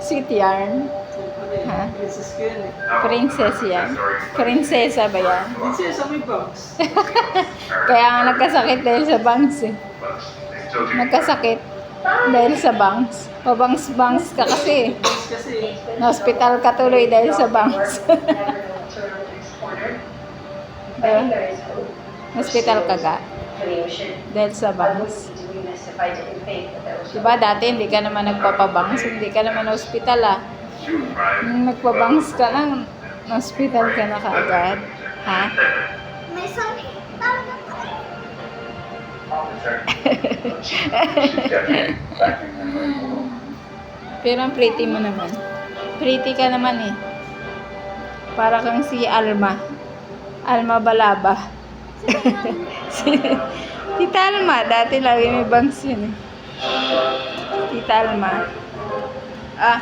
Sweet yarn. Ha? Princess ko yan eh. Princess yan. Prinsesa ba yan? Princess may bangs. Kaya nga nagkasakit dahil sa bangs eh. Nagkasakit dahil sa bangs. Pabangs-bangs ka kasi. Bangs kasi. Na-hospital ka tuloy dahil sa bangs. Hospital ka ga? Dahil sa bangs. Diba dati hindi ka naman nagpapabangs, hindi ka naman na hospital ah. Nung nagpabangs ka lang, na-hospital ka na kaagad. Ha? May sakit. Pero ang pretty mo naman. Pretty ka naman eh. Para kang si Alma. Alma Balaba. Tita Alma, dati lagi may bangs yun eh. Tita Alma. Ah,